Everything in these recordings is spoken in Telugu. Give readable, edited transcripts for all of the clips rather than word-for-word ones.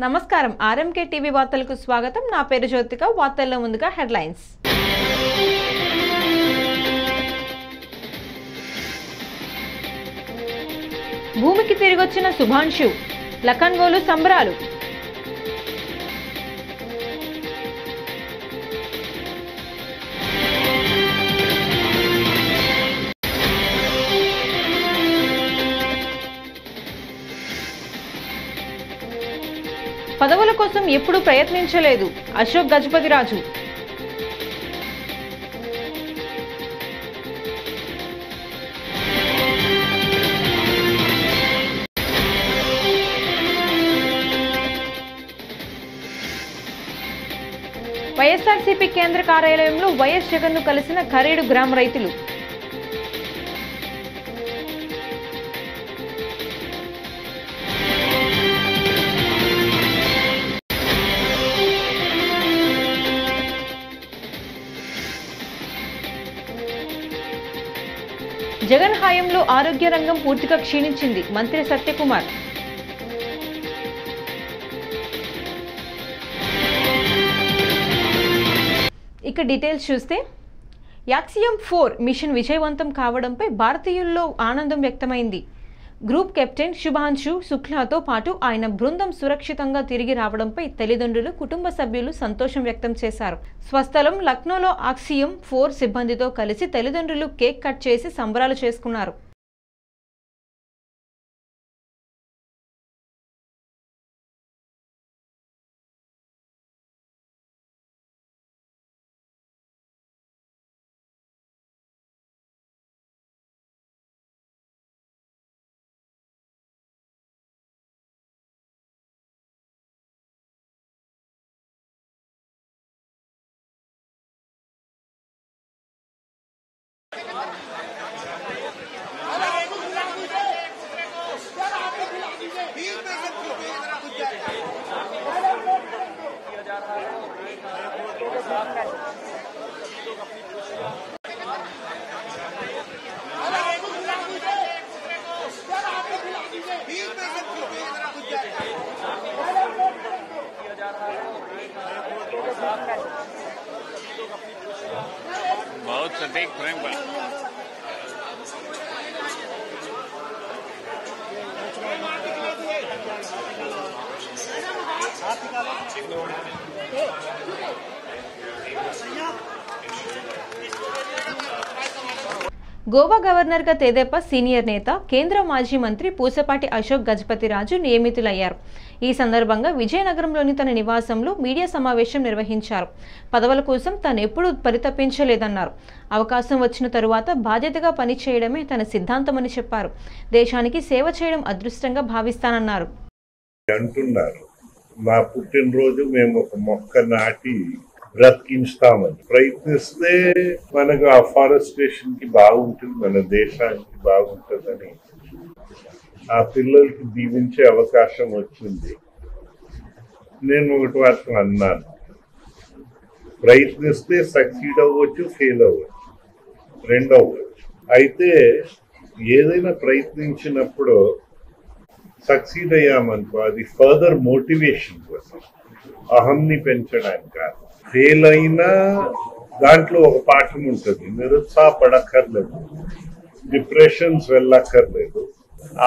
నమస్కారం ఆర్ఎంకే టీవీ వార్తలకు స్వాగతం. నా పేరు జ్యోతిక. వార్తల్లో ముందుగా హెడ్లైన్స్. భూమికి తిరిగొచ్చిన శుభాంశు, లఖన్గోలు సంబరాలు. పదవుల కోసం ఎప్పుడూ ప్రయత్నించలేదు అశోక్ గజపతిరాజు. వైఎస్ఆర్సీపీ కేంద్ర కార్యాలయంలో వైఎస్ జగన్ను కలిసిన ఖరీడు గ్రామ రైతులు. జగన్ హయాంలో ఆరోగ్య రంగం పూర్తిగా క్షీణించింది మంత్రి సత్యకుమార్. ఇక డీటెయిల్స్ చూస్తే యాక్సియం 4 మిషన్ విజయవంతం కావడంపై భారతీయుల్లో ఆనందం వ్యక్తమైంది. గ్రూప్ కెప్టెన్ శుభాంశు శుక్లాతో పాటు ఆయన బృందం సురక్షితంగా తిరిగి రావడంపై తల్లిదండ్రులు, కుటుంబ సభ్యులు సంతోషం వ్యక్తం చేశారు. స్వస్థలం లక్నోలో యాక్సియం 4 సిబ్బందితో కలిసి తల్లిదండ్రులు కేక్ కట్ చేసి సంబరాలు చేసుకున్నారు. बहुत सटीक फ्रेम बना। గోవా గవర్నర్గా తెదేపా సీనియర్ నేత, కేంద్ర మాజీ మంత్రి పూసపాటి అశోక్ గజపతిరాజు నియమితులయ్యారు. ఈ సందర్భంగా విజయనగరంలోని తన నివాసంలో మీడియా సమావేశం నిర్వహించారు. పదవుల కోసం తానెప్పుడూ పరితపించలేదన్నారు. అవకాశం వచ్చిన తరువాత బాధ్యతగా పనిచేయడమే తన సిద్ధాంతమని చెప్పారు. దేశానికి సేవ చేయడం అదృష్టంగా భావిస్తానన్నారు. మా పుట్టినరోజు మేము ఒక మొక్క నాటి బ్రతికించుతామని ప్రయత్నిస్తే మనకు ఆ ఫారెస్టేషన్ కి బాగుంటుంది, మన దేశానికి బాగుంటుందని ఆ పిల్లలకి దీవించే అవకాశం వచ్చింది. నేను ఒకటి వాటిని అన్నాను, ప్రయత్నిస్తే సక్సీడ్ అవ్వచ్చు, ఫెయిల్ అవ్వచ్చు, రెండు అవ్వచ్చు. అయితే ఏదైనా ప్రయత్నించినప్పుడు సక్సీడ్ అయ్యామనుకో అది ఫర్దర్ మోటివేషన్ కోసం, అహంని పెంచడానికి కాదు. ఫెయిల్ అయినా దాంట్లో ఒక పాఠం ఉంటుంది, నిరుత్సాహపడక్కర్లేదు, డిప్రెషన్స్ వెళ్ళక్కర్లేదు.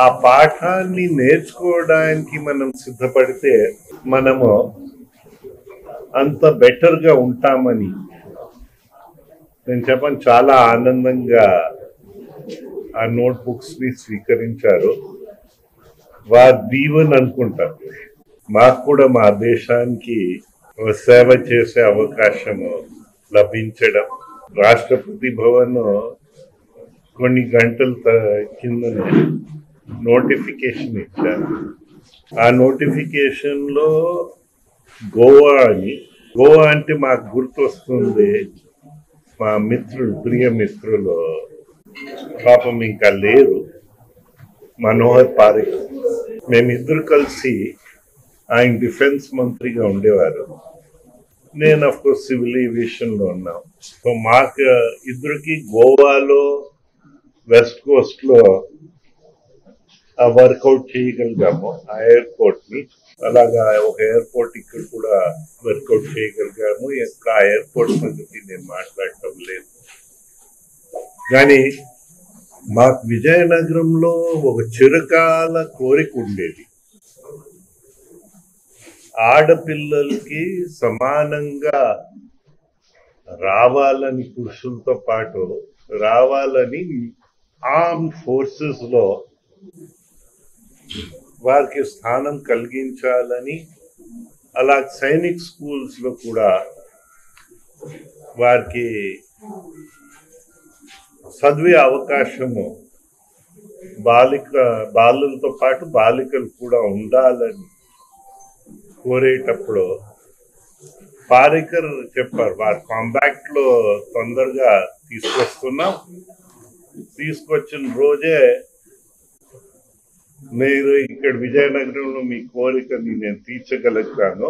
ఆ పాఠాన్ని నేర్చుకోవడానికి మనం సిద్ధపడితే మనము అంత బెటర్గా ఉంటామని నేను చెప్పను. చాలా ఆనందంగా ఆ నోట్ బుక్స్ ని స్వీకరించారు. వారి దీవెన అనుకుంటారు. మాకు కూడా మా దేశానికి సేవ చేసే అవకాశము లభించడం. రాష్ట్రపతి భవన్ కొన్ని గంటల కిందనే నోటిఫికేషన్ ఇచ్చారు. ఆ నోటిఫికేషన్ లో గోవా అంటే మాకు గుర్తొస్తుంది మా మిత్రులు, ప్రియ మిత్రులు, పాపం ఇంకా లేరు, మనోహర్ పారిక్. మేమిద్దరు కలిసి ఆయన డిఫెన్స్ మంత్రిగా ఉండేవారు. నేను అఫ్ కోర్స్ సివిల్ ఏవియేషన్ లో ఉన్నాం. సో మాకు ఇద్దరికి గోవాలో వెస్ట్ కోస్ట్ లో వర్కౌట్ చేయగలిగాము ఆ ఎయిర్పోర్ట్ ని. అలాగా ఒక ఎయిర్పోర్ట్ ఇక్కడ కూడా వర్కౌట్ చేయగలిగాము. ఇంకా ఆ ఎయిర్పోర్ట్ సంగతి నేను మాట్లాడటం లేదు. కానీ మాకు విజయనగరంలో ఒక చిరకాల కోరిక ఉండేది, ఆడపిల్లలకి సమానంగా రావాలని, పురుషులతో పాటు రావాలని ఆర్మ్ ఫోర్సెస్ లో వారికి స్థానం కలిగించాలని, అలా సైనిక్ స్కూల్స్ లో కూడా వారికి చదివే అవకాశము బాలులతో పాటు బాలికలు కూడా ఉండాలని కోరేటప్పుడు పారికర్ చెప్పారు, వారి కాంపాక్ట్ లో తొందరగా తీసుకొస్తున్నాం, తీసుకొచ్చిన రోజే మీరు ఇక్కడ విజయనగరంలో మీ కోరికని నేను తీర్చగలుగుతాను.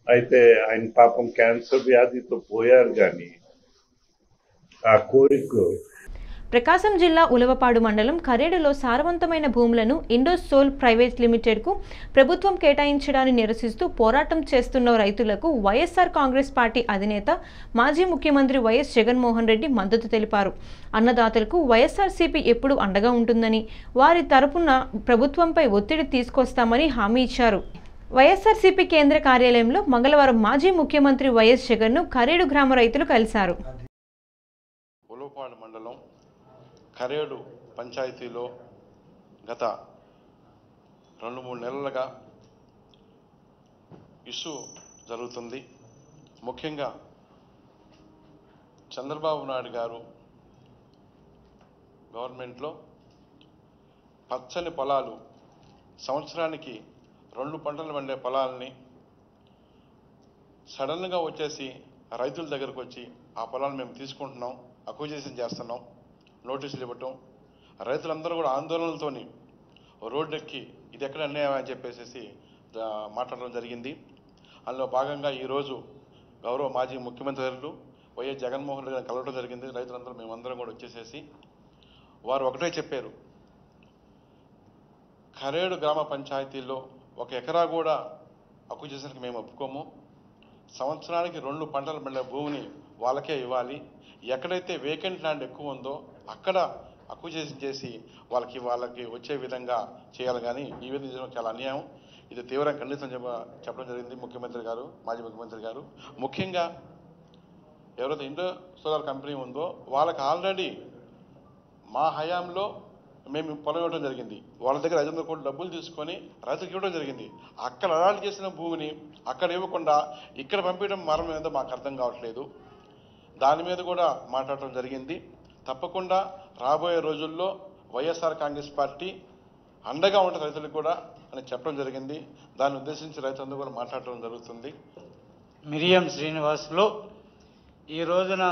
అయితే ఆయన పాపం క్యాన్సర్ వ్యాధితో పోయారు, కానీ ఆ కోరిక. ప్రకాశం జిల్లా ఉలవపాడు మండలం కరేడులో సారవంతమైన భూములను ఇండోసోల్ ప్రైవేట్ లిమిటెడ్కు ప్రభుత్వం కేటాయించడాన్ని నిరసిస్తూ పోరాటం చేస్తున్న రైతులకు వైఎస్ఆర్ కాంగ్రెస్ పార్టీ అధినేత మాజీ ముఖ్యమంత్రి వైఎస్ జగన్మోహన్ రెడ్డి మద్దతు తెలిపారు. అన్నదాతలకు వైఎస్ఆర్సీపీ ఎప్పుడు అండగా ఉంటుందని, వారి తరపున ప్రభుత్వంపై ఒత్తిడి తీసుకొస్తామని హామీ ఇచ్చారు. వైఎస్ఆర్సీపీ కేంద్ర కార్యాలయంలో మంగళవారం మాజీ ముఖ్యమంత్రి వైఎస్ జగన్ను కరేడు గ్రామ రైతులు కలిశారు. ఉలవపాడు మండలం కరేడు పంచాయతీలో గత 2-3 నెలలుగా ఇష్యూ జరుగుతుంది. ముఖ్యంగా చంద్రబాబు నాయుడు గారు గవర్నమెంట్లో పచ్చని పొలాలు, సంవత్సరానికి 2 పంటలు పండే పొలాలని సడన్గా వచ్చేసి రైతుల దగ్గరకు వచ్చి ఆ పొలాన్ని మేము తీసుకుంటున్నాం, అక్విజిషన్ చేస్తున్నాం, నోటీసులు ఇవ్వటం, రైతులందరూ కూడా ఆందోళనలతోని రోడ్డెక్కి ఇది ఎక్కడ అన్యాయం అని చెప్పేసి మాట్లాడడం జరిగింది. అందులో భాగంగా ఈరోజు గౌరవ మాజీ ముఖ్యమంత్రి గారు వైఎస్ జగన్మోహన్ రెడ్డి గారిని కలవడం జరిగింది. రైతులందరూ మేమందరం కూడా వచ్చేసేసి వారు ఒకటే చెప్పారు, కరేడు గ్రామ పంచాయతీల్లో 1 ఎకరా కూడా అక్విజిషన్కి మేము ఒప్పుకోము, సంవత్సరానికి 2 పంటలు పండే భూమిని వాళ్ళకే ఇవ్వాలి, ఎక్కడైతే వేకెంట్ ల్యాండ్ ఎక్కువ ఉందో అక్కడ అక్విజిషన్ చేసి వాళ్ళకి వచ్చే విధంగా చేయాలి. కానీ ఈ విధంగా చాలా అన్యాయం, ఇది తీవ్రంగా ఖండితం చెప్పడం జరిగింది ముఖ్యమంత్రి గారు, మాజీ ముఖ్యమంత్రి గారు. ముఖ్యంగా ఎవరైతే ఇండో సోలార్ కంపెనీ ఉందో వాళ్ళకి ఆల్రెడీ మా హయాంలో మేము పొలం ఇవ్వడం జరిగింది. వాళ్ళ దగ్గర 500 కోట్ల డబ్బులు తీసుకొని రైతులకు ఇవ్వడం జరిగింది. అక్కడ అలాంటి చేసిన భూమిని అక్కడ ఇవ్వకుండా ఇక్కడ పంపించడం మరణం ఏదో మాకు అర్థం కావట్లేదు. దాని మీద కూడా మాట్లాడటం జరిగింది. తప్పకుండా రాబోయే రోజుల్లో వైఎస్ఆర్ కాంగ్రెస్ పార్టీ అండగా ఉంటుంది రైతులకు కూడా అని చెప్పడం జరిగింది. దాన్ని ఉద్దేశించి రైతులందరూ కూడా మాట్లాడటం జరుగుతుంది. మిరియం శ్రీనివాసులు ఈ రోజున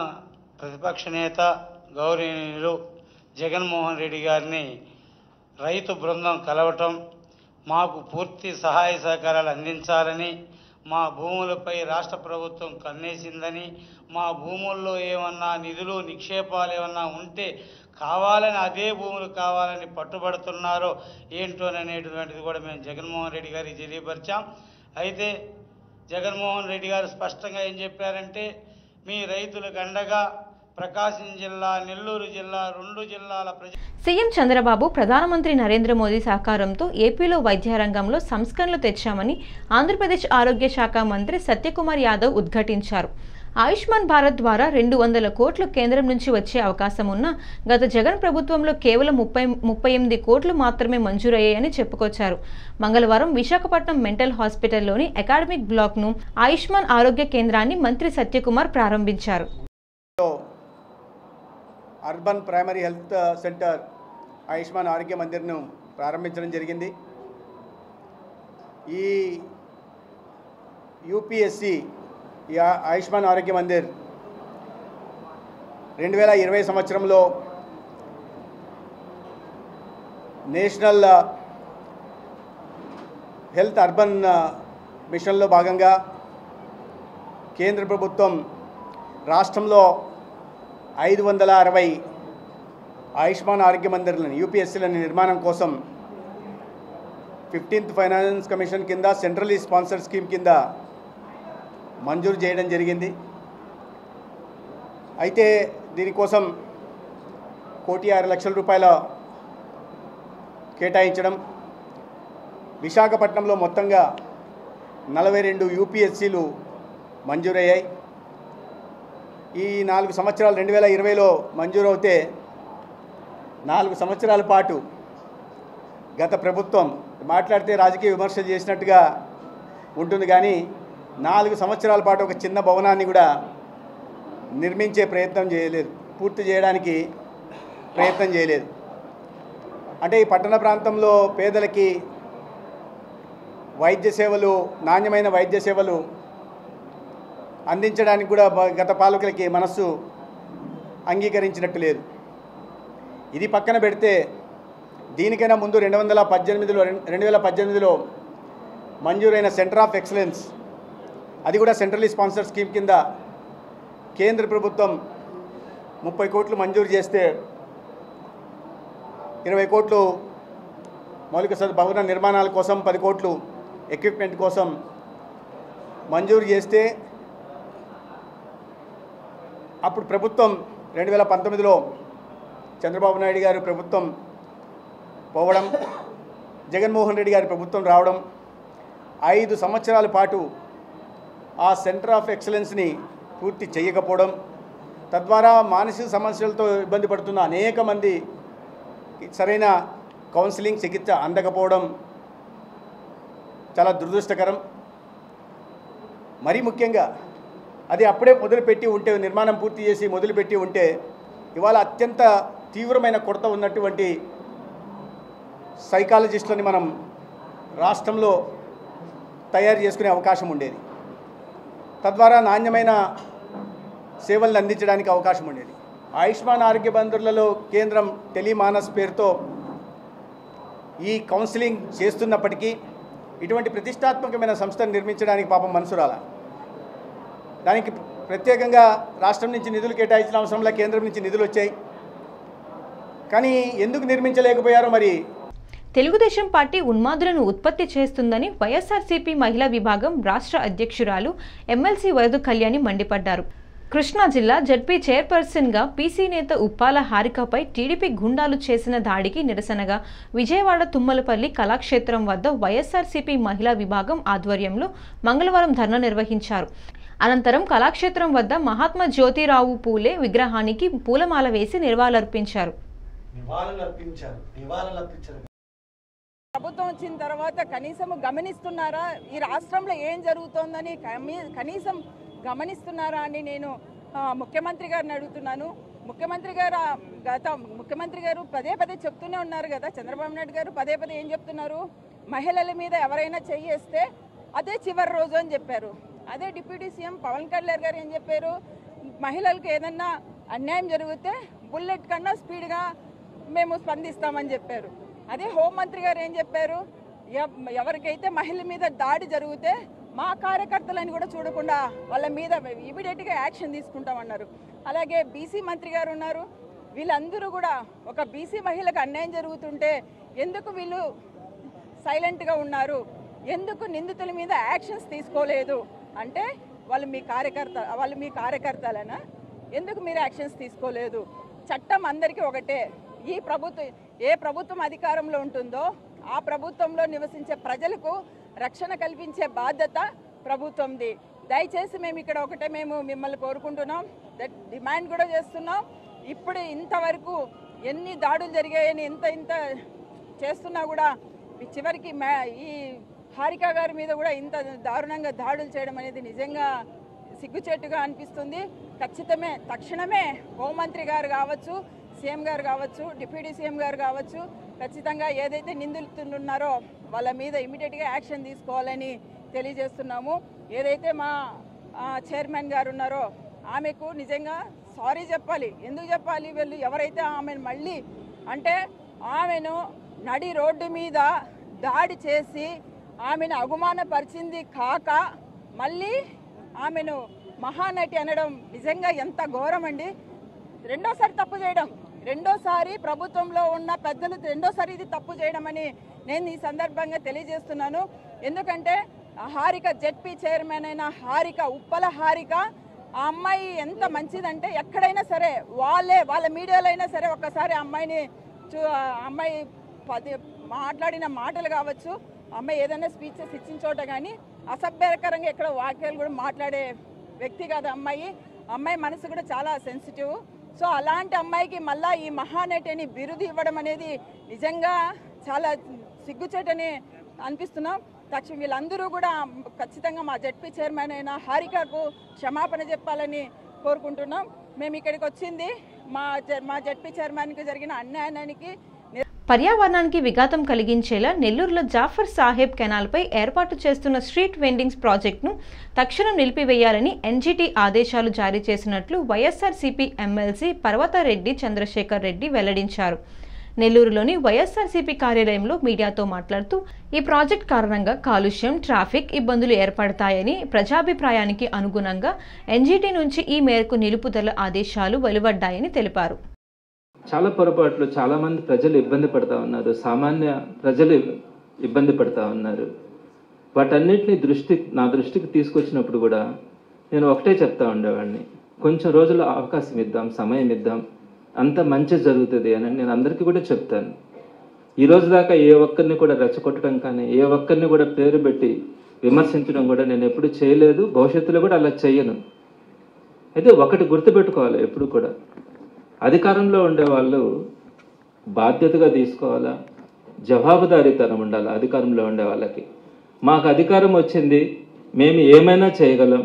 ప్రతిపక్ష నేత గౌరవనీయులు జగన్మోహన్ రెడ్డి గారిని రైతు బృందం కలవటం, మాకు పూర్తి సహాయ సహకారాలు అందించాలని, మా భూములపై రాష్ట్ర ప్రభుత్వం కన్నేసిందని, మా భూముల్లో ఏమన్నా నిధులు నిక్షేపాలు ఏమన్నా ఉంటే కావాలని అదే భూములు కావాలని పట్టుబడుతున్నారో ఏంటోననేటువంటిది కూడా మేము జగన్మోహన్ రెడ్డి గారికి తెలియపరిచాం. అయితే జగన్మోహన్ రెడ్డి గారు స్పష్టంగా ఏం చెప్పారంటే, మీ రైతులకు అండగా ప్రకాశం జిల్లా, నెల్లూరు జిల్లా, 2 జిల్లాల సీఎం చంద్రబాబు ప్రధానమంత్రి నరేంద్ర మోదీ సహకారంతో ఏపీలో వైద్య రంగంలో సంస్కరణలు తెచ్చామని ఆంధ్రప్రదేశ్ ఆరోగ్య శాఖ మంత్రి సత్యకుమార్ యాదవ్ ఉద్ఘాటించారు. ఆయుష్మాన్ భారత్ ద్వారా 200 కోట్లు కేంద్రం నుంచి వచ్చే అవకాశం ఉన్న గత జగన్ ప్రభుత్వంలో కేవలం 38 కోట్లు మాత్రమే మంజూరయ్యాయని చెప్పుకొచ్చారు. మంగళవారం విశాఖపట్నం మెంటల్ హాస్పిటల్లోని అకాడమిక్ బ్లాక్ను ఆయుష్మాన్ ఆరోగ్య కేంద్రాన్ని మంత్రి సత్యకుమార్ ప్రారంభించారు. Urban primary health centre Ayushman ఆరోగ్య మందిర్ను ప్రారంభించడం జరిగింది. ఈ యూపీఎస్సి ఈ ఆయుష్మాన్ ఆరోగ్య మందిర్ 2020 సంవత్సరంలో నేషనల్ హెల్త్ అర్బన్ మిషన్లో భాగంగా కేంద్ర ప్రభుత్వం రాష్ట్రంలో 560 ఆయుష్మాన్ ఆరోగ్య మందిర్లను యూపీఎస్సీల నిర్మాణం కోసం 15th ఫైనాన్స్ కమిషన్ కింద సెంట్రల్లీ స్పాన్సర్డ్ స్కీమ్ కింద మంజూరు చేయడం జరిగింది. అయితే దీనికోసం 1,06,00,000 రూపాయల కేటాయించడం, విశాఖపట్నంలో మొత్తంగా 42 యూపీఎస్సీలు మంజూరయ్యాయి. ఈ 4 సంవత్సరాలు 2020లో మంజూరవుతే 4 సంవత్సరాల పాటు గత ప్రభుత్వం మాట్లాడితే రాజకీయ విమర్శలు చేసినట్టుగా ఉంటుంది, కానీ 4 సంవత్సరాల పాటు ఒక చిన్న భవనాన్ని కూడా నిర్మించే ప్రయత్నం చేయలేదు, పూర్తి చేయడానికి ప్రయత్నం చేయలేదు. అంటే ఈ పట్టణ ప్రాంతంలో పేదలకి వైద్య సేవలు, నాణ్యమైన వైద్య సేవలు అందించడానికి కూడా గత పాలకులకి మనస్సు అంగీకరించినట్టు లేదు. ఇది పక్కన పెడితే దీనికైనా ముందు 2018లో మంజూరైన సెంటర్ ఆఫ్ ఎక్సలెన్స్, అది కూడా సెంట్రల్లీ స్పాన్సర్డ్ స్కీమ్ కింద కేంద్ర ప్రభుత్వం 30 కోట్లు మంజూరు చేస్తే 20 కోట్లు మౌలిక భవన నిర్మాణాల కోసం, 10 కోట్లు ఎక్విప్మెంట్ కోసం మంజూరు చేస్తే అప్పుడు ప్రభుత్వం 2019లో చంద్రబాబు నాయుడు గారి ప్రభుత్వం పోవడం, జగన్మోహన్ రెడ్డి గారి ప్రభుత్వం రావడం, 5 సంవత్సరాల పాటు ఆ సెంటర్ ఆఫ్ ఎక్సలెన్స్ని పూర్తి చేయకపోవడం, తద్వారా మానసిక సమస్యలతో ఇబ్బంది పడుతున్న అనేక మంది సరైన కౌన్సిలింగ్ చికిత్స అందకపోవడం చాలా దురదృష్టకరం. మరీ ముఖ్యంగా అది అప్పుడే మొదలుపెట్టి ఉంటే, నిర్మాణం పూర్తి చేసి మొదలుపెట్టి ఉంటే ఇవాళ అత్యంత తీవ్రమైన కొరత ఉన్నటువంటి సైకాలజిస్టులని మనం రాష్ట్రంలో తయారు చేసుకునే అవకాశం ఉండేది. తద్వారా నాణ్యమైన సేవలను అందించడానికి అవకాశం ఉండేది. ఆయుష్మాన్ ఆరోగ్య బంధువులలో కేంద్రం టెలిమానస్ పేరుతో ఈ కౌన్సిలింగ్ చేస్తున్నప్పటికీ ఇటువంటి ప్రతిష్టాత్మకమైన సంస్థను నిర్మించడానికి పాపం మనసు రాలా. దానికి ప్రత్యేకంగా రాష్ట్రం నుంచి నిధులు కేటాయించిన అవసరంలో కేంద్రం నుంచి నిధులు వచ్చాయి, కానీ ఎందుకు నిర్మించలేకపోయారో మరి. తెలుగుదేశం పార్టీ ఉన్మాదులను ఉత్పత్తి చేస్తుందని వైఎస్ఆర్సీపీ మహిళా విభాగం రాష్ట్ర అధ్యక్షురాలు ఎమ్మెల్సీ వరదు కళ్యాణి మండిపడ్డారు. కృష్ణా జిల్లా జడ్పీ చైర్పర్సన్గా పీసీ నేత ఉప్పాల హారికపై టీడీపీ గుండాలు చేసిన దాడికి నిరసనగా విజయవాడ తుమ్మలపల్లి కళాక్షేత్రం వద్ద వైఎస్ఆర్సీపీ మహిళా విభాగం ఆధ్వర్యంలో మంగళవారం ధర్నా నిర్వహించారు. అనంతరం కళాక్షేత్రం వద్ద మహాత్మా జ్యోతిరావు పూలే విగ్రహానికి పూలమాల వేసి నివాళులర్పించారు. ప్రభుత్వం వచ్చిన తర్వాత కనీసం గమనిస్తున్నారా, ఈ రాష్ట్రంలో ఏం జరుగుతోందని కనీసం గమనిస్తున్నారా అని నేను ముఖ్యమంత్రి గారిని అడుగుతున్నాను. ముఖ్యమంత్రి గారు పదే చెప్తూనే ఉన్నారు కదా, చంద్రబాబు నాయుడు గారు పదే ఏం చెప్తున్నారు, మహిళల మీద ఎవరైనా చెయ్యేస్తే అదే చివరి రోజు అని చెప్పారు. అదే డిప్యూటీ సీఎం పవన్ కళ్యాణ్ గారు ఏం చెప్పారు, మహిళలకు ఏదన్నా అన్యాయం జరిగితే బుల్లెట్ కన్నా స్పీడ్గా మేము స్పందిస్తామని చెప్పారు. అదే హోంమంత్రి గారు ఏం చెప్పారు, ఎవరికైతే మహిళల మీద దాడి జరిగితే మా కార్యకర్తలని కూడా చూడకుండా వాళ్ళ మీద ఇమీడియట్గా యాక్షన్ తీసుకుంటామన్నారు. అలాగే బీసీ మంత్రి గారు ఉన్నారు, వీళ్ళందరూ కూడా ఒక బీసీ మహిళకు అన్యాయం జరుగుతుంటే ఎందుకు వీళ్ళు సైలెంట్గా ఉన్నారు, ఎందుకు నిందితుల మీద యాక్షన్స్ తీసుకోలేదు అంటే వాళ్ళు మీ కార్యకర్తలనా, ఎందుకు మీరు యాక్షన్స్ తీసుకోలేదు? చట్టం అందరికీ ఒకటే. ఏ ప్రభుత్వం అధికారంలో ఉంటుందో ఆ ప్రభుత్వంలో నివసించే ప్రజలకు రక్షణ కల్పించే బాధ్యత ప్రభుత్వంది. దయచేసి మేము ఇక్కడ మేము మిమ్మల్ని కోరుకుంటున్నాం, డిమాండ్ కూడా చేస్తున్నాం. ఇప్పుడు ఇంతవరకు ఎన్ని దాడులు జరిగాయని ఇంత చేస్తున్నా కూడా చివరికి ఈ హారిక గారి మీద కూడా ఇంత దారుణంగా దాడులు చేయడం అనేది నిజంగా సిగ్గుచేటుగా అనిపిస్తుంది. తక్షణమే హోంమంత్రి గారు కావచ్చు, సీఎం గారు కావచ్చు, డిప్యూటీ సీఎం గారు కావచ్చు, ఖచ్చితంగా ఏదైతే నిందితులు ఉన్నారో వాళ్ళ మీద ఇమీడియట్గా యాక్షన్ తీసుకోవాలని తెలియజేస్తున్నాము. ఏదైతే మా చైర్మన్ గారు ఉన్నారో ఆమెకు నిజంగా సారీ చెప్పాలి. ఎందుకు చెప్పాలి? వీళ్ళు ఎవరైతే ఆమెను మళ్ళీ అంటే ఆమెను నడి రోడ్డు మీద దాడి చేసి ఆమెను అవమానపరిచింది కాక మళ్ళీ ఆమెను మహానటి అనడం నిజంగా ఎంత ఘోరం అండి. రెండోసారి తప్పు చేయడం, రెండోసారి ప్రభుత్వంలో ఉన్న పెద్దలు రెండోసారి ఇది తప్పు చేయడమని నేను ఈ సందర్భంగా తెలియజేస్తున్నాను. ఎందుకంటే హారిక జెడ్పీ చైర్మన్ అయిన హారిక, ఉప్పల హారిక, ఆ అమ్మాయి ఎంత మంచిదంటే ఎక్కడైనా సరే వాళ్ళ మీడియాలో అయినా సరే ఒక్కసారి అమ్మాయిని అమ్మాయి మాట్లాడిన మాటలు కావచ్చు, అమ్మాయి ఏదైనా స్పీచెస్ ఇచ్చిన చోట కానీ అసభ్యకరంగా ఎక్కడ వాక్యాలు కూడా మాట్లాడే వ్యక్తి కాదు అమ్మాయి. అమ్మాయి మనసు కూడా చాలా సెన్సిటివ్. సో అలాంటి అమ్మాయికి మళ్ళీ ఈ మహానటిని బిరుదు ఇవ్వడం అనేది నిజంగా చాలా సిగ్గుచేటని అనిపిస్తున్నాం. తక్షణం వీళ్ళందరూ కూడా ఖచ్చితంగా మా జెడ్పీ చైర్మన్ అయిన హారికకు క్షమాపణ చెప్పాలని కోరుకుంటున్నాం. మేము ఇక్కడికి వచ్చింది మా జెడ్పీ చైర్మన్కి జరిగిన అన్యాయానికి. పర్యావరణానికి విఘాతం కలిగించేలా నెల్లూరులో జాఫర్ సాహెబ్ కెనాల్పై ఏర్పాటు చేస్తున్న స్ట్రీట్ వెండింగ్స్ ప్రాజెక్టును తక్షణం నిలిపివేయాలని ఎన్జీటీ ఆదేశాలు జారీ చేసినట్లు వైఎస్ఆర్సీపీ ఎమ్మెల్సీ పర్వతారెడ్డి చంద్రశేఖర్ రెడ్డి వెల్లడించారు. నెల్లూరులోని వైఎస్ఆర్సీపీ కార్యాలయంలో మీడియాతో మాట్లాడుతూ ఈ ప్రాజెక్ట్ కారణంగా కాలుష్యం, ట్రాఫిక్ ఇబ్బందులు ఏర్పడతాయని, ప్రజాభిప్రాయానికి అనుగుణంగా ఎన్జీటీ నుంచి ఈ మేరకు నిలుపుదల ఆదేశాలు వెలువడ్డాయని తెలిపారు. చాలా పొరపాట్లు, చాలామంది ప్రజలు ఇబ్బంది పడుతూ ఉన్నారు, సామాన్య ప్రజలు ఇబ్బంది పడుతూ ఉన్నారు. వాటన్నిటిని నా దృష్టికి తీసుకొచ్చినప్పుడు కూడా నేను ఒకటే చెప్తా ఉండేవాడిని, కొంచెం రోజులు అవకాశం ఇద్దాం, సమయం ఇద్దాం, అంత మంచి జరుగుతుంది అని నేను అందరికీ కూడా చెప్తాను. ఈరోజు దాకా ఏ ఒక్కరిని కూడా రెచ్చగొట్టడం కానీ, ఏ ఒక్కరిని కూడా పేరు పెట్టి విమర్శించడం కూడా నేను ఎప్పుడు చేయలేదు, భవిష్యత్తులో కూడా అలా చేయను. అయితే ఒకటి గుర్తుపెట్టుకోవాలి, ఎప్పుడు కూడా అధికారంలో ఉండేవాళ్ళు బాధ్యతగా తీసుకోవాలా, జవాబుదారీతనం ఉండాలి అధికారంలో ఉండే వాళ్ళకి. మాకు అధికారం వచ్చింది, మేము ఏమైనా చేయగలం,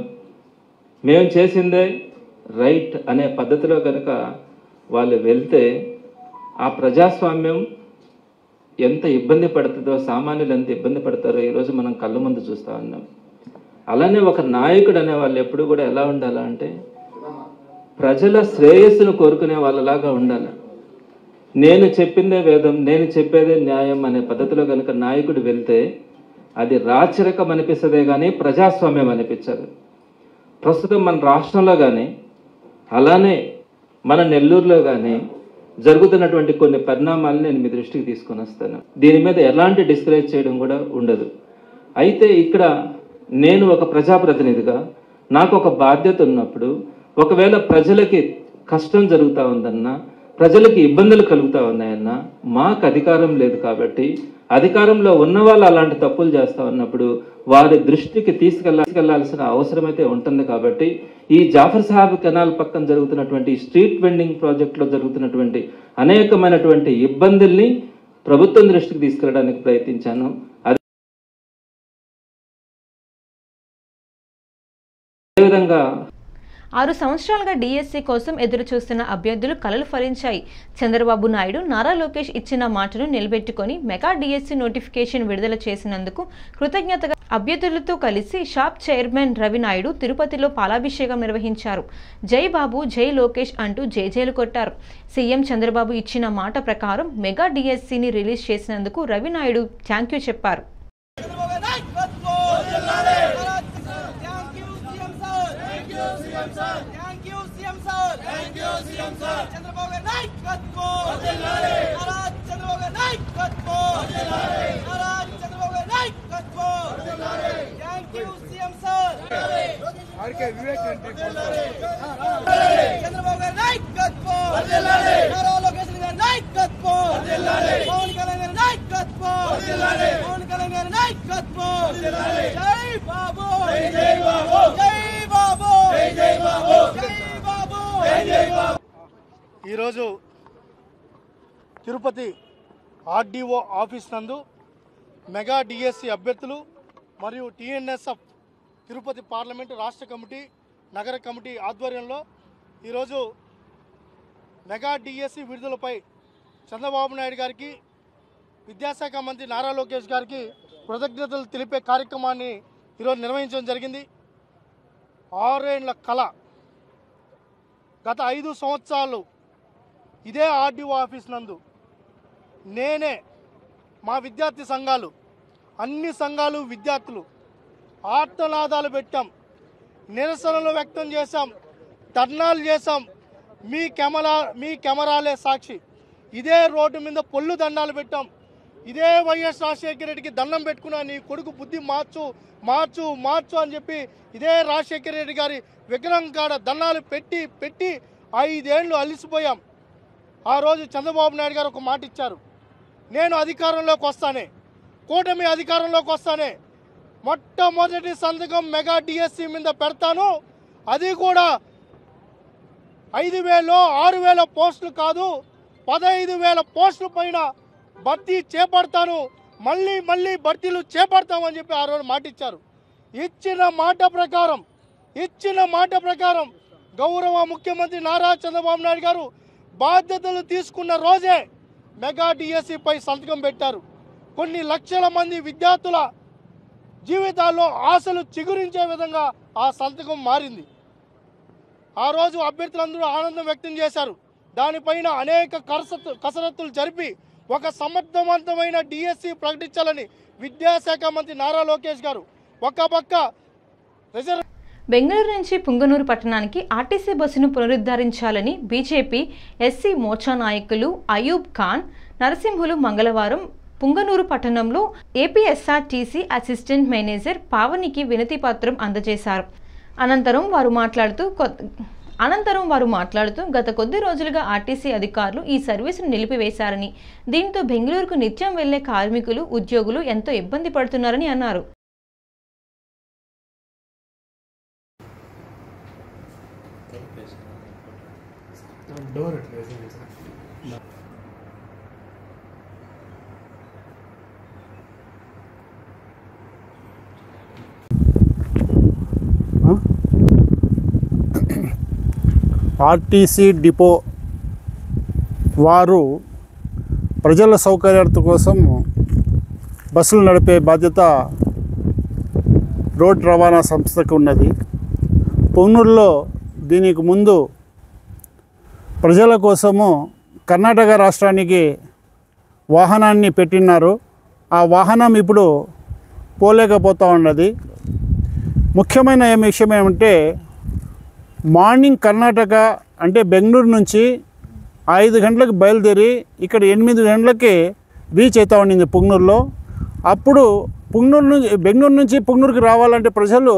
మేము చేసిందే రైట్ అనే పద్ధతిలో కనుక వాళ్ళు వెళ్తే ఆ ప్రజాస్వామ్యం ఎంత ఇబ్బంది పడుతుందో, సామాన్యులు ఎంత ఇబ్బంది పడతారో ఈరోజు మనం కళ్ళ ముందు చూస్తూ ఉన్నాం. అలానే ఒక నాయకుడు అనే వాళ్ళు ఎప్పుడు కూడా ఎలా ఉండాలా అంటే ప్రజల శ్రేయస్సును కోరుకునే వాళ్ళలాగా ఉండాలి. నేను చెప్పిందే వేదం, నేను చెప్పేదే న్యాయం అనే పద్ధతిలో కనుక నాయకుడు వెళ్తే అది రాచరికం అనిపిస్తుందే కానీ ప్రజాస్వామ్యం అనిపించదు. ప్రస్తుతం మన రాష్ట్రంలో కానీ అలానే మన నెల్లూరులో కానీ జరుగుతున్నటువంటి కొన్ని పరిణామాలను నేను మీ దృష్టికి తీసుకొని వస్తాను. దీని మీద ఎలాంటి డిస్కరేజ్ చేయడం కూడా ఉండదు. అయితే ఇక్కడ నేను ఒక ప్రజాప్రతినిధిగా నాకు ఒక బాధ్యత ఉన్నప్పుడు, ఒకవేళ ప్రజలకి కష్టం జరుగుతూ ఉందన్నా, ప్రజలకి ఇబ్బందులు కలుగుతూ ఉన్నాయన్నా, మాకు అధికారం లేదు కాబట్టి అధికారంలో ఉన్న వాళ్ళు అలాంటి తప్పులు చేస్తూ ఉన్నప్పుడు వారి దృష్టికి తీసుకెళ్లాల్సిన అవసరం అయితే ఉంటుంది. కాబట్టి ఈ జాఫర్ సాహెబ్ కెనాల్ పక్కన జరుగుతున్నటువంటి స్ట్రీట్ వెండింగ్ ప్రాజెక్టులో జరుగుతున్నటువంటి అనేకమైనటువంటి ఇబ్బందుల్ని ప్రభుత్వం దృష్టికి తీసుకెళ్ళడానికి ప్రయత్నించాను. అదేవిధంగా 6 సంవత్సరాలుగా డిఎస్సి కోసం ఎదురు చూస్తున్న అభ్యర్థులు కలలు ఫలించాయి. చంద్రబాబు నాయుడు, నారా లోకేష్ ఇచ్చిన మాటను నిలబెట్టుకొని మెగా డిఎస్సి నోటిఫికేషన్ విడుదల చేసినందుకు కృతజ్ఞతగా అభ్యర్థులతో కలిసి షాప్ చైర్మన్ రవి నాయుడు తిరుపతిలో పాలాభిషేకం నిర్వహించారు. జై బాబు, జై లోకేష్ అంటూ జేజేలు కొట్టారు. సీఎం చంద్రబాబు ఇచ్చిన మాట ప్రకారం మెగా డిఎస్సిని రిలీజ్ చేసినందుకు రవి నాయుడు థ్యాంక్యూ చెప్పారు. ఈరోజు తిరుపతి ఆర్డీఓ ఆఫీస్ నందు మెగా డిఎస్సి అభ్యర్థులు మరియు టీఎన్ఎస్ఎఫ్ తిరుపతి పార్లమెంటు రాష్ట్ర కమిటీ, నగర కమిటీ ఆధ్వర్యంలో ఈరోజు మెగా డిఎస్సి విడుదలపై చంద్రబాబు నాయుడు గారికి, విద్యాశాఖ మంత్రి నారా లోకేష్ గారికి కృతజ్ఞతలు తెలిపే కార్యక్రమాన్ని ఈరోజు నిర్వహించడం జరిగింది. 6 ఏళ్ల కళ, గత 5 సంవత్సరాలు ఇదే ఆర్డీఓ ఆఫీస్ నందు నేనే, మా విద్యార్థి సంఘాలు, అన్ని సంఘాలు, విద్యార్థులు ఆర్తనాదాలు పెట్టాం, నిరసనలు వ్యక్తం చేశాం, ధర్నాలు చేశాం, మీ కెమెరాలే సాక్షి. ఇదే రోడ్డు మీద పొల్లు దండాలు పెట్టాం. ఇదే వైఎస్ రాజశేఖర రెడ్డికి దండం పెట్టుకున్నా, నీ కొడుకు బుద్ధి మార్చు మార్చు మార్చు అని చెప్పి ఇదే రాజశేఖర రెడ్డి గారి విగ్రహం కాడ దండాలు పెట్టి 5 ఏళ్ళు అలిసిపోయాం. ఆ రోజు చంద్రబాబు నాయుడు గారు ఒక మాట ఇచ్చారు, నేను అధికారంలోకి వస్తానే, కూటమి అధికారంలోకి వస్తానే, మొట్టమొదటి సంతకం మెగా డిఎస్సి మీద పెడతాను, అది కూడా 5,000 6,000 పోస్టులు కాదు 15,000 పోస్టుల పైన భర్తీ చేపడతాను, మళ్ళీ భర్తీలు చేపడతామని చెప్పి ఆ రోజు మాట ఇచ్చారు. ఇచ్చిన మాట ప్రకారం గౌరవ ముఖ్యమంత్రి నారా చంద్రబాబు నాయుడు గారు బాధ్యతలు తీసుకున్న రోజే మెగా డిఎస్సిపై సంతకం పెట్టారు. కొన్ని లక్షల మంది విద్యార్థుల జీవితాల్లో ఆశలు చిగురించే విధంగా ఆ సంతకం మారింది. ఆ రోజు అభ్యర్థులందరూ ఆనందం వ్యక్తం చేశారు. దానిపైన అనేక కసరత్తులు జరిపి ఒక సమర్థవంతమైన డిఎస్సి ప్రకటించాలని విద్యాశాఖ మంత్రి నారా లోకేష్ గారు ఒక పక్క బెంగళూరు నుంచి పుంగనూరు పట్టణానికి ఆర్టీసీ బస్సును పునరుద్ధరించాలని బీజేపీ ఎస్సీ మోర్చా నాయకులు అయూబ్ ఖాన్, నరసింహులు మంగళవారం పుంగనూరు పట్టణంలో ఏపీఎస్ఆర్టీసీ అసిస్టెంట్ మేనేజర్ పావనికి వినతి పత్రం అందజేశారు. అనంతరం వారు మాట్లాడుతూ గత కొద్ది రోజులుగా ఆర్టీసీ అధికారులు ఈ సర్వీసును నిలిపివేశారని, దీంతో బెంగళూరుకు నిత్యం వెళ్లే కార్మికులు, ఉద్యోగులు ఎంతో ఇబ్బంది పడుతున్నారని అన్నారు. ఆర్టీసీ డిపో వారు ప్రజల సౌకర్యార్థం కోసం బస్సులు నడిపే బాధ్యత రోడ్ రవాణా సంస్థకు ఉన్నది. పొన్నూరులో దీనికి ముందు ప్రజల కోసము కర్ణాటక రాష్ట్రానికి వాహనాన్ని పెట్టినారు. ఆ వాహనం ఇప్పుడు పోలేకపోతూ ఉన్నది. ముఖ్యమైన విషయం ఏమంటే, మార్నింగ్ కర్ణాటక అంటే బెంగళూరు నుంచి 5 గంటలకు బయలుదేరి ఇక్కడ 8 గంటలకి రీచ్ అవుతా ఉండింది పుంగనూరులో. అప్పుడు బెంగళూరు నుంచి పుంగనూరుకి రావాలంటే ప్రజలు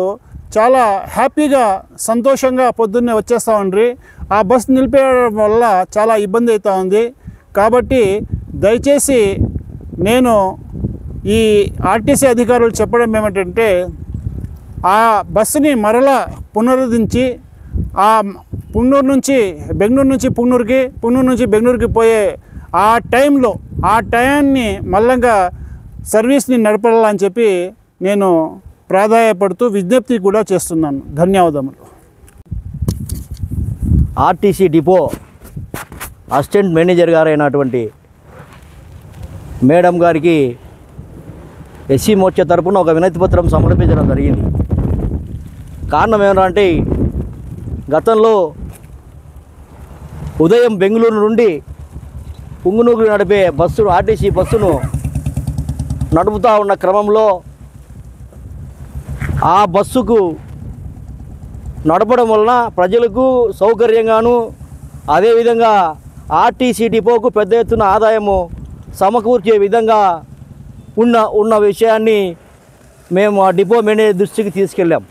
చాలా హ్యాపీగా సంతోషంగా పొద్దున్నే వచ్చేస్తూ ఉండ్రి. ఆ బస్సు నిలిపేయడం వల్ల చాలా ఇబ్బంది అవుతూ ఉంది. కాబట్టి దయచేసి నేను ఈ ఆర్టీసీ అధికారులు చెప్పడం ఏమిటంటే, ఆ బస్సుని మరలా పునరుద్ధరించి ఆ బెంగళూరు నుంచి బెంగళూరుకి పోయే ఆ టైంని మళ్ళంగా సర్వీస్ని నడపాలని చెప్పి నేను ప్రాధాయపడుతూ విజ్ఞప్తి కూడా చేస్తున్నాను. ధన్యవాదములు. ఆర్టీసీ డిపో అసిస్టెంట్ మేనేజర్ గారైనటువంటి మేడం గారికి ఎస్సీ మోర్చా తరపున ఒక వినతి పత్రం సమర్పించడం జరిగింది. కారణం ఏమంటే, గతంలో ఉదయం బెంగళూరు నుండి పుంగనూరు నడిపే ఆర్టీసీ బస్సును నడుపుతూ ఉన్న క్రమంలో ఆ బస్సుకు నడపడం వలన ప్రజలకు సౌకర్యంగాను, అదేవిధంగా ఆర్టీసీ డిపోకు పెద్ద ఎత్తున ఆదాయము సమకూర్చే విధంగా ఉన్న విషయాన్ని మేము ఆ డిపో మేనేజర్ దృష్టికి తీసుకెళ్ళాం.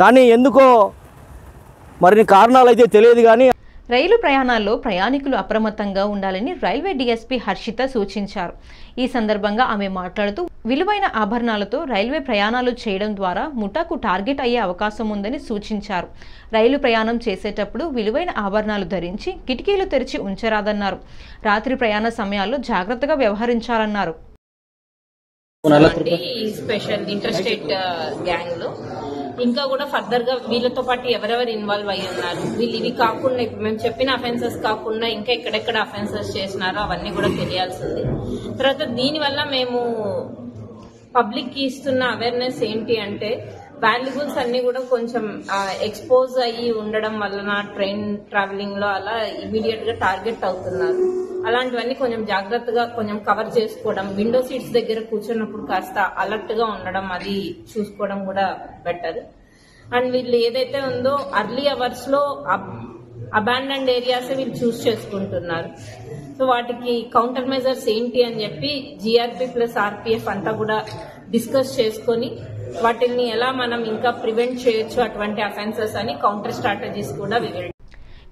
కానీ ఎందుకో మరిన్ని కారణాలు అయితే తెలియదు. కానీ రైలు ప్రయాణాల్లో ప్రయాణికులు అప్రమత్తంగా ఉండాలని రైల్వే డీఎస్పీ హర్షిత సూచించారు. ఈ సందర్భంగా ఆమె మాట్లాడుతూ విలువైన ఆభరణాలతో రైల్వే ప్రయాణాలు చేయడం ద్వారా ముఠాకు టార్గెట్ అయ్యే అవకాశం ఉందని సూచించారు. రైలు ప్రయాణం చేసేటప్పుడు విలువైన ఆభరణాలు ధరించి కిటికీలు తెరిచి ఉంచరాదన్నారు. రాత్రి ప్రయాణ సమయాల్లో జాగ్రత్తగా వ్యవహరించాలన్నారు. స్పెషల్ ఇంటర్స్టేట్ గ్యాంగ్ లో ఇంకా కూడా ఫర్దర్ గా వీళ్ళతో పాటు ఎవరెవరు ఇన్వాల్వ్ అయ్యి ఉన్నారు, వీళ్ళు ఇవి కాకుండా ఇప్పుడు మేము చెప్పిన అఫెన్సెస్ కాకుండా ఇంకా ఎక్కడెక్కడ అఫెన్సెస్ చేసినారో అవన్నీ కూడా తెలియాల్సింది. తర్వాత దీనివల్ల మేము పబ్లిక్ కి ఇస్తున్న అవేర్నెస్ ఏంటి అంటే, వాల్యుబుల్స్ అన్ని కూడా కొంచెం ఎక్స్పోజ్ అయ్యి ఉండడం వలన ట్రైన్ ట్రావెలింగ్ లో అలా ఇమీడియట్ గా టార్గెట్ అవుతున్నారు. అలాంటివన్నీ కొంచెం జాగ్రత్తగా కొంచెం కవర్ చేసుకోవడం, విండో సీట్స్ దగ్గర కూర్చున్నప్పుడు కాస్త అలర్ట్ గా ఉండడం అది చూసుకోవడం కూడా బెటర్. అండ్ వీళ్ళు ఏదైతే ఉందో అర్లీ అవర్స్ లో అబాండన్డ్ ఏరియాస్ వీళ్ళు చూస్ చేసుకుంటున్నారు. సో వాటికి కౌంటర్ మెజర్స్ ఏంటి అని చెప్పి జీఆర్పీ ప్లస్ ఆర్పీఎఫ్ అంతా కూడా డిస్కస్ చేసుకొని వాటిని ఎలా మనం ఇంకా ప్రివెంట్ చేయొచ్చు అటువంటి అఫెన్సెస్ అని కౌంటర్ స్ట్రాటజీస్ కూడా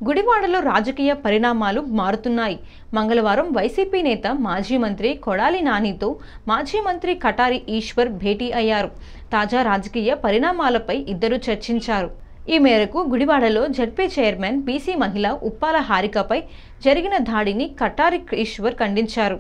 గుడివాడలో రాజకీయ పరిణామాలు మారుతున్నాయి. మంగళవారం వైసీపీ నేత మాజీ మంత్రి కొడాలి నానితో మాజీ మంత్రి కటారి ఈశ్వర్ భేటీ అయ్యారు. తాజా రాజకీయ పరిణామాలపై ఇద్దరు చర్చించారు. ఈ మేరకు గుడివాడలో జడ్పీ చైర్మన్ బీసీ మహిళ ఉప్పాల హారికపై జరిగిన దాడిని కటారి ఈశ్వర్ ఖండించారు.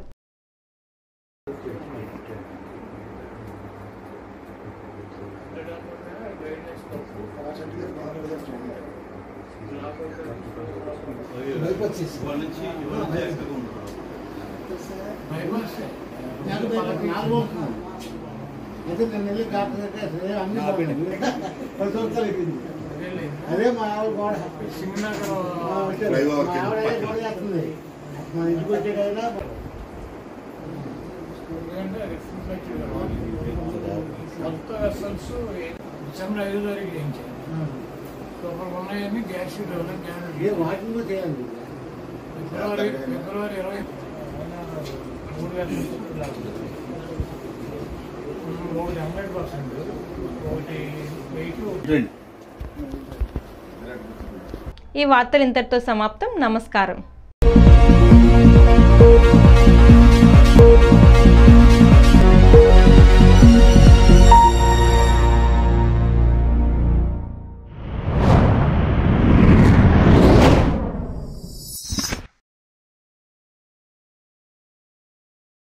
అదే మా ఆవిడ గోడ మా ఇంటికి వచ్చేటైనా కొత్త వెసల్స్ డిసెంబర్ 5 తారీఖు చేయించారు. సూపర్ ఉన్నాయని గ్యాస్ షీట్ వాటిలో చేయాలి. ఫిబ్రవరి 20 100%, ఒకటి 8. ఈ వార్తలు ఇంతటితో సమాప్తం. నమస్కారం.